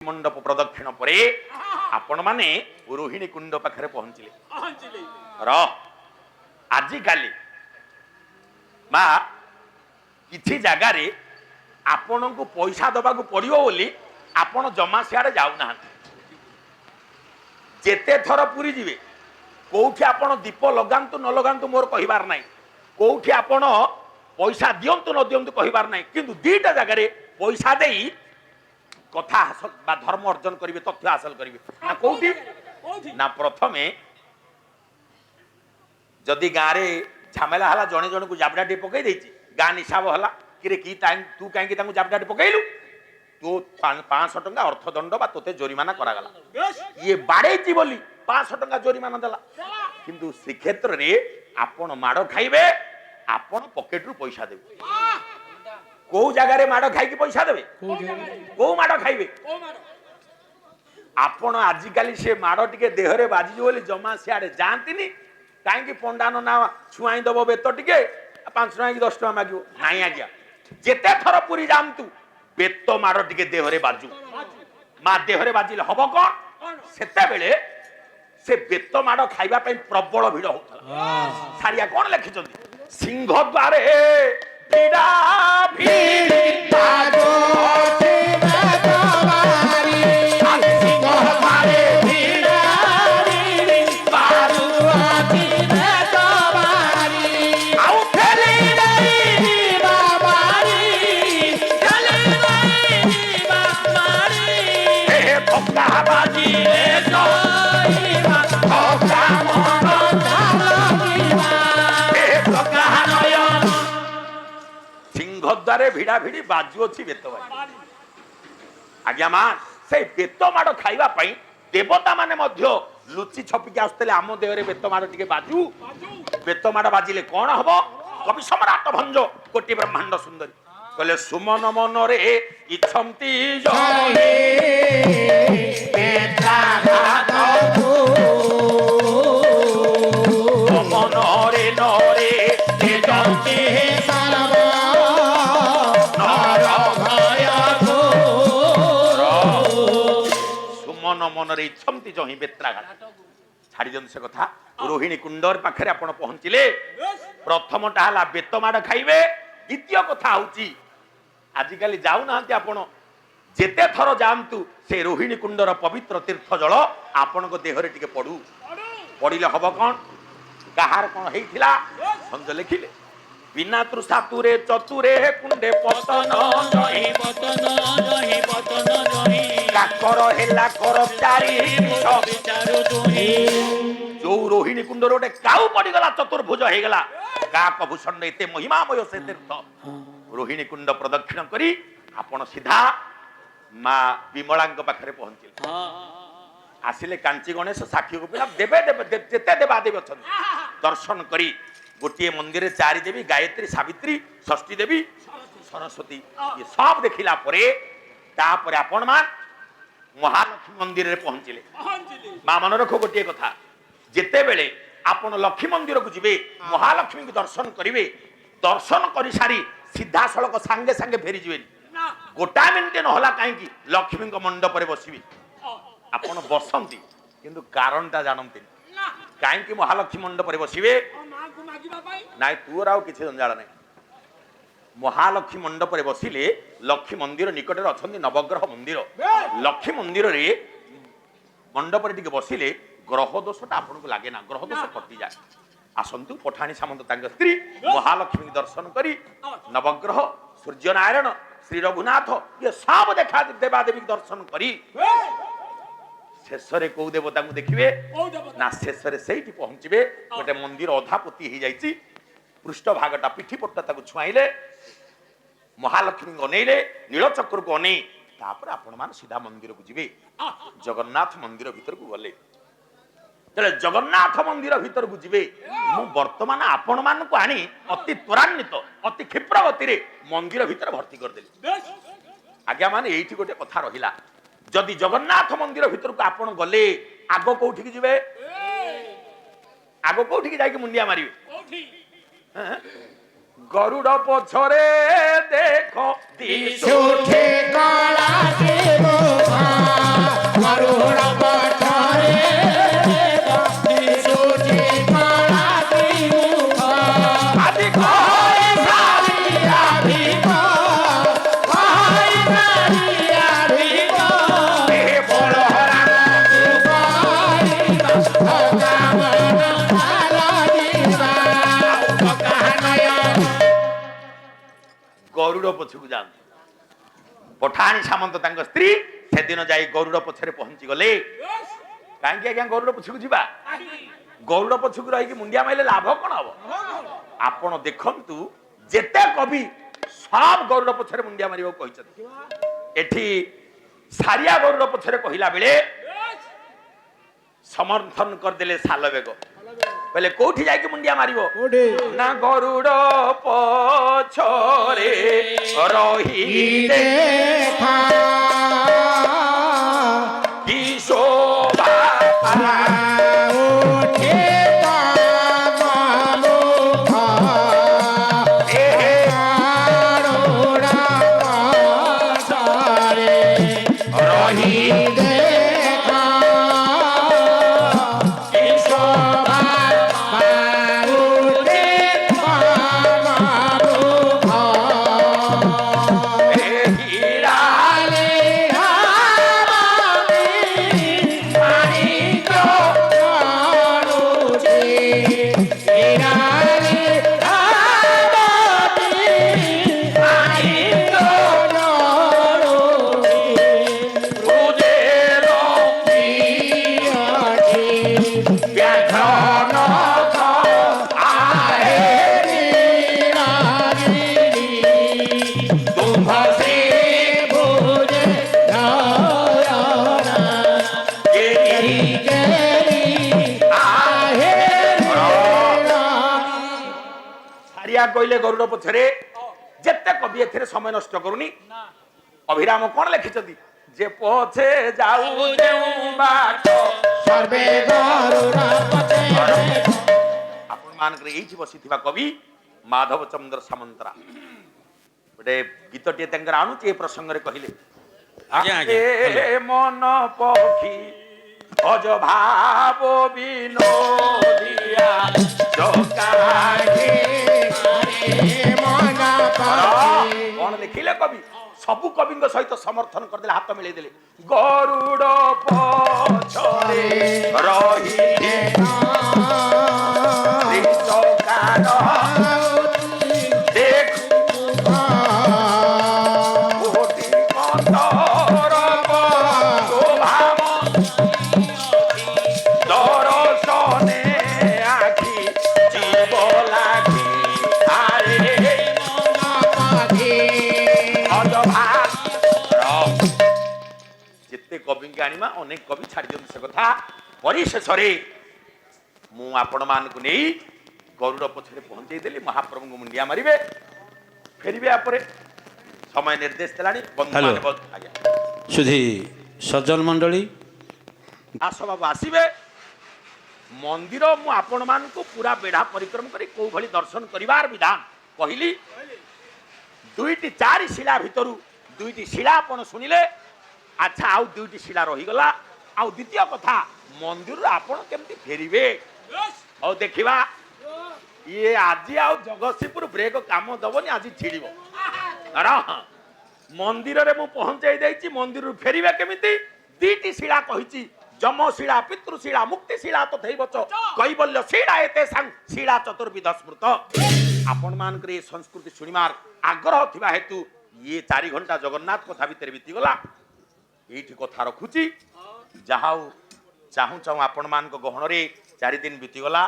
मंडप प्रदक्षिण पर आपण माने रोहिणी कुंड पाखरे पहुंचले आजिकाली मा किछि जगार आपण को पैसा दबा पड़ो बोली आपण जमा सियाड़े जाऊना जेते थर पुरी जीवे कौठी आपण दीप लगांतु न लगांतु मोर कहिबार नाही कौठी आपण पैसा दियंतु न दियंतु कहिबार नाही किंतु दीटा जगार पैसा देई कथा हासिल बा धर्म अर्जन करिवे तथ्य हासिल करिवे ना कोठी ना प्रथमे जदि गारे झमेला हला जणे जणे को जाबडाटी पकई देछि गान हिसाब हला किरे की तू काहे की तांको जाबडाटी पकईलु तो 500 टंका अर्थदंड बा तोते जोरिमाना करा गला ये बाडेछि बोली 500 टंका जोरिमाना देला किंतु श्री क्षेत्र रे आपण माडो खाइबे आपण पॉकेट रु पैसा देबे को जगार माड़ खाई पैसा देवे को माड़ खाइबे आपण आजिकाली से माड़ टिके देहरे बाजी बोली जमा सियाड़े जाती कहीं पंडान ना छुआई दब बेत टिके 5 टका कि 10 टका मागियो नाई आज्ञा जेते थर पुरी जामतु बेत माड़ टिके देहरे बाजू मा देहरे बाजिले हब कौन सेते बेले से बेत माड़ खाइबा पई प्रबल भिड़ होतला सारिया कौन लिखिचंदी सिंह द्वारे भिड़ा भिड़ी बाजो द्वारे भिड़ा भिड़ी बाजू अच्छी बेत आज्ञा मां से बेत माड़ खाइबा पई देवता माने मध्य लुचि छपिके आसतले आम देहरे बेत माड़ टिके बाजू बेत माड़ बाजिले कोन हबो कवि सम्राट भंज कोटि ब्रह्मांड सुंदरी कहले सुमन मन रे इछंती जहे बेता घात मन रे नरे तेजंती सरव मन रे इच्छमती जही बेत्राघात छाड़ी दियंतु से कथा रोहिणी कुंडर पाखरे आपण पहुंचिले प्रथमटा हला बेत माड़ खाइबे द्वितीय कथा होची आजिकाली जाऊ नाहंती आपण जेते थर जामतु से रोहिणी कुंडर पवित्र तीर्थ जल आपण को देहरे टिके पडू पडिले हबो कोन कहार कोन हेइथिला संज लिखिले बिना तृषा तुरे चतुरे कुंडे पतन जही काकर हेला करचारी विचार तुही जो रोहिणी कुंड रोटे काउ पड़ी गला चतुर्भुज हे गला काक भूषण एते महिमामय से तीर्थ रोहिणी कुंड प्रदक्षिण करी आपण सीधा मां विमलांक पाखरे पहुंचिले आसिले कांची गणेश साक्षी को पिला देवे देवे जेते देवा देवी अछन दर्शन करी गोटे मंदिर 4 देवी गायत्री सावित्री षष्ठी देवी सरस्वती ये सब देखिला परे तापर आपण मान महालक्ष्मी मंदिर रे पहुंचिले मां मन रखो गोटे कथा जेते बेले आपण लक्ष्मी मंदिर को जिबे महालक्ष्मी को दर्शन करिवे दर्शन करि सारी सीधा सड़क सांगे सांगे फेरी जिवे गोटा मिनिट न होला काहे की लक्ष्मी को मंडप रे बसिबे आपण बसंती किंतु कारणटा जानंती काहे की महालक्ष्मी मंडप रे बसिबे नाइ तू राव किछि जंजाळ नै महालक्ष्मी मंडप रे बसिले लक्ष्मी मंदिर निकट रे अछंती नवग्रह मंदिर लक्ष्मी मंदिर रे मंडप रे टिके बसिले ग्रह दोषटा आपन को लागे ना ग्रह दोष कटि जाय आसंतु पठाणी सामंत तांग स्त्री महालक्ष्मी दर्शन करी नवग्रह सूर्य नारायण श्री रघुनाथ ये सब देखा देवा देवी दर्शन करी शेषरे को देवता को देखिबे ना शेषरे सेठी पहुंचबे गोटे मंदिर अधा पोती ही जाईची पृष्ठ भागटा पिठी पट्टा ताको छुआइले महालक्ष्मी को अनेले नीलचक्र को अने तापर आपण मान सीधा मंदिर को जिबे जगन्नाथ मंदिर भीतर को गले तले जगन्नाथ मंदिर भीतर को जिबे मु वर्तमान आपण मान को आनी अति त्वरान्वित अति क्षिप्र गति रे मंदिर भीतर भर्ती कर देली आज्ञा मान एठी गोटे कथा रहिला जदि जगन्नाथ मंदिर भीतर को आपण गले आगो कोठी की जिबे आगो कोठी की जाई के मुंडिया मारिबे गरुड़ पछरे देख दिशुठे काला देव ପଛକୁ ଯାଆନ୍ତି। ପଠାଣି ସାମନ୍ତ ତାଙ୍କ ସ୍ତ୍ରୀ ସେଦିନ ଯାଇ ଗରୁଡ଼ ପଛରେ ପହଞ୍ଚି ଗଲେ। କାହିଁକି ଆଜ୍ଞା ଗରୁଡ଼ ପଛକୁ ଯିବା? ଗରୁଡ଼ ପଛକୁ ରହିକି ମୁଣ୍ଡିଆ ମାଇଲେ ଲାଭ କଣ ହବ? ଆପଣ ଦେଖନ୍ତୁ ଯେତେ କବି ସବ ଗରୁଡ଼ ପଛରେ ମୁଣ୍ଡିଆ ମାରିବାକୁ କହିଛନ୍ତି। ଏଠି ସାରିଆ ଗରୁଡ଼ ପଛରେ କହିଲା ବେଳେ ସମର୍ଥନ କରିଦେଲେ ସାଲବେଗ। କହିଲେ କୋଉଠି ଯାଇକି ମୁଣ୍ଡିଆ ମାରିବ? ନା ଗରୁଡ଼ ପଛରେ ରହି ଦେଖା କି ଶୋଭା କହିଲେ ଗରୁଡ଼ ପଛରେ ଯେତେ କବି ଏଥିରେ ସମୟ ନଷ୍ଟ କରୁନି। ଅଭିରାମ କଣ ଲେଖିଛନ୍ତି? ଯେ ପଛେ ଯାଉ ଆପଣ ମାନଙ୍କର ଏଇଠି ବସିଥିବା କବି ମାଧବ ଚନ୍ଦ୍ର ସାମନ୍ତରା ଗୋଟେ ଗୀତଟିଏ ତାଙ୍କର ଆଣୁଛି ଏ ପ୍ରସଙ୍ଗରେ କହିଲେ ମନ ପକ୍ଷୀ ଅଜ ଭାବ ବିନୋଦିଆ କଣ ଲେଖିଲେ କବି? ସବୁ କବିଙ୍କ ସହିତ ସମର୍ଥନ କରିଦେଲେ, ହାତ ମିଳେଇ ଦେଲେ। ଗରୁଡ଼ ପଛରେ ରହି କବିଙ୍କୁ ଆଣିବା ଅନେକ କବି ଛାଡ଼ି ଦିଅନ୍ତି ସେ କଥା। ପରିଶେଷରେ ମୁଁ ଆପଣ ମାନଙ୍କୁ ନେଇ ଗରୁଡ଼ ପଛରେ ପହଞ୍ଚେଇ ଦେଲି। ମହାପ୍ରଭୁଙ୍କୁ ମୁଣ୍ଡିଆ ମାରିବେ, ଫେରିବେ। ପରେ ସମୟ ନିର୍ଦ୍ଦେଶ ଦେଲାଣି। ସୁଧୀ ସଜ୍ଜନ ମଣ୍ଡଳୀ ଦାସ ବାବୁ ଆସିବେ। ମନ୍ଦିର ମୁଁ ଆପଣ ମାନଙ୍କୁ ପୁରା ବେଢା ପରିକ୍ରମ କରି କୋଉ ଭଳି ଦର୍ଶନ କରିବାର ବିଧାନ କହିଲି। ଦୁଇଟି ଚାରି ଶିଳା ଭିତରୁ ଦୁଇଟି ଶିଳା ଆପଣ ଶୁଣିଲେ। ଆଚ୍ଛା, ଆଉ ଦୁଇଟି ଶିଳା ରହିଗଲା। ଆଉ ଦ୍ୱିତୀୟ କଥା, ମନ୍ଦିରରୁ ଆପଣ କେମିତି ଫେରିବେ? ହଉ ଦେଖିବା। ଇଏ ଆଜି ଆଉ ଜଗତସିଂହପୁର ବ୍ରେକ କାମ ଦବନି, ଆଜି ଛିଡ଼ିବ। ମନ୍ଦିରରେ ମୁଁ ପହଞ୍ଚେଇ ଦେଇଛି। ମନ୍ଦିରରୁ ଫେରିବେ କେମିତି? ଦୁଇଟି ଶିଳା କହିଛି, ଯମଶିଳା, ପିତୃଶିଳା, ମୁକ୍ତିଶିଳା ତଥୈବଚ କୈବଲ୍ୟ ଶିଳା ଏତେ ଶିଳା ଚତୁର୍ବିଧ ସ୍ମୃତ। ଆପଣ ମାନଙ୍କର ଏ ସଂସ୍କୃତି ଶୁଣିବାର ଆଗ୍ରହ ଥିବା ହେତୁ ଇଏ 4 ଘଣ୍ଟା ଜଗନ୍ନାଥ କଥା ଭିତରେ ବିତିଗଲା। ଏଇଠି କଥା ରଖୁଛି। ଯାହା ହଉ, ଚାହୁଁ ଚାହୁଁ ଆପଣ ମାନଙ୍କ ଗହଣରେ 4 ଦିନ ବିତିଗଲା।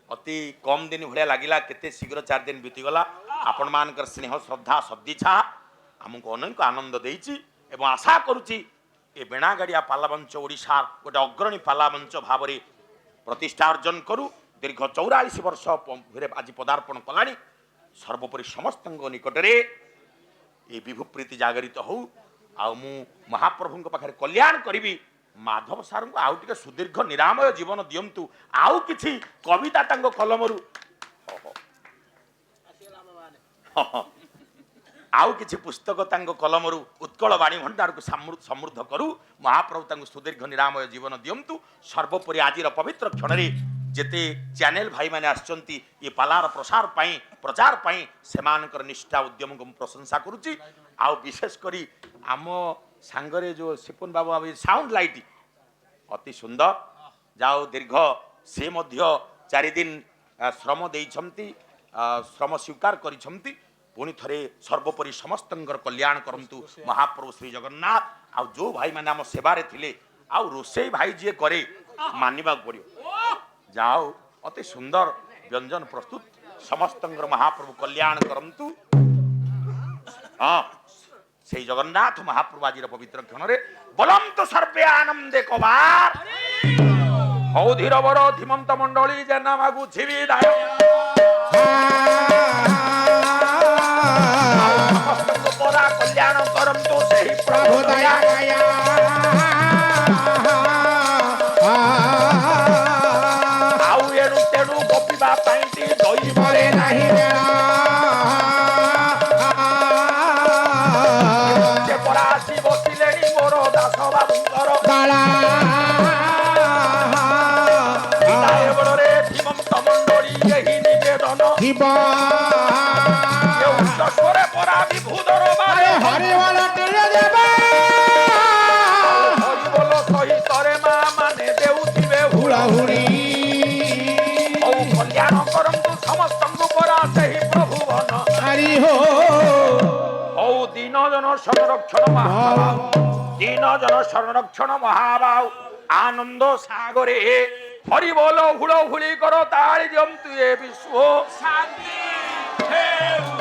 ଅତି କମ ଦିନ ଭଳିଆ ଲାଗିଲା, କେତେ ଶୀଘ୍ର 4 ଦିନ ବିତିଗଲା। ଆପଣ ମାନଙ୍କର ସ୍ନେହ, ଶ୍ରଦ୍ଧା, ସଦିଚ୍ଛା ଆମକୁ ଅନେକ ଆନନ୍ଦ ଦେଇଛି ଏବଂ ଆଶା କରୁଛି ଏ ବେଣାଗାଡ଼ିଆ ପାଲାମଞ୍ଚ ଓଡ଼ିଶାର ଗୋଟେ ଅଗ୍ରଣୀ ପାଲାମଞ୍ଚ ଭାବରେ ପ୍ରତିଷ୍ଠା ଅର୍ଜନ କରୁ। ଦୀର୍ଘ 44 ବର୍ଷ ଆଜି ପଦାର୍ପଣ କଲାଣି। ସର୍ବୋପରି ସମସ୍ତଙ୍କ ନିକଟରେ ଏ ବିଭୁପ୍ରୀତି ଜାଗରିତ ହଉ। ଆଉ ମୁଁ ମହାପ୍ରଭୁଙ୍କ ପାଖରେ କଲ୍ୟାଣ କରିବି। ମାଧବ ସାରଙ୍କୁ ଆଉ ଟିକେ ସୁଦୀର୍ଘ ନିରାମୟ ଜୀବନ ଦିଅନ୍ତୁ। ଆଉ କିଛି କବିତା ତାଙ୍କ କଲମରୁ ଆଉ କିଛି ପୁସ୍ତକ ତାଙ୍କ କଲମରୁ ଉତ୍କଳ ବାଣୀ ଭଣ୍ଡାରକୁ ସମୃଦ୍ଧ କରୁ। ମହାପ୍ରଭୁ ତାଙ୍କୁ ସୁଦୀର୍ଘ ନିରାମୟ ଜୀବନ ଦିଅନ୍ତୁ। ସର୍ବୋପରି ଆଜିର ପବିତ୍ର କ୍ଷଣରେ ଯେତେ ଚ୍ୟାନେଲ ଭାଇମାନେ ଆସିଛନ୍ତି ଏ ପାଲାର ପ୍ରସାର ପାଇଁ, ପ୍ରଚାର ପାଇଁ, ସେମାନଙ୍କର ନିଷ୍ଠା ଉଦ୍ୟମକୁ ମୁଁ ପ୍ରଶଂସା କରୁଛି। ଆଉ ବିଶେଷ କରି ଆମ ସାଙ୍ଗରେ ଯେଉଁ ସିପୁନ ବାବୁ ସାଉଣ୍ଡ ଲାଇଟ୍ ଅତି ସୁନ୍ଦର। ଯାଉ ଦୀର୍ଘ ସେ ମଧ୍ୟ 4 ଦିନ ଶ୍ରମ ଦେଇଛନ୍ତି, ଶ୍ରମ ସ୍ୱୀକାର କରିଛନ୍ତି। पुणी थरे सर्वोपरि समस्तंकर कल्याण करंतु महाप्रभु श्री जगन्नाथ आ जो भाई माने आम सेवारे थिले आ रोसई भाई जे करे मानिबा पड़ियो जाओ अति सुंदर व्यंजन प्रस्तुत समस्तंकर महाप्रभु कल्याण करंतु हाँ से जगन्नाथ महाप्रभु आज पवित्र क्षण बोलम तो सर्वे आनंदे कबार हौ धीर बर धीमंत मंडली जेना मागु छिबी दाय परा कल्याण करंतु सेहि प्रभु दया आउ एणु तेणु गोपिबा पाइंटी दई मरे नाही जे परासी बसिलेनी मोर दास बाबुंकर काला विदाय बड़रे धीमंत मंडली एहि निवेदन हिबा स्वरे परा विभूधर बारे हरि वाला टिले देबा हरि बोल सहित रे मा माने देउथिबे हुड़ा हुड़ी औ कल्याण करंतु समस्तंगु परा सेहि प्रभु बन हरि हो औ दीन जन संरक्षण महाभाव दीन जन संरक्षण महाभाव आनंद सागरे हरि बोल हुड़ा हुड़ी करो ताଳି जंतु ए विश्व शांति हे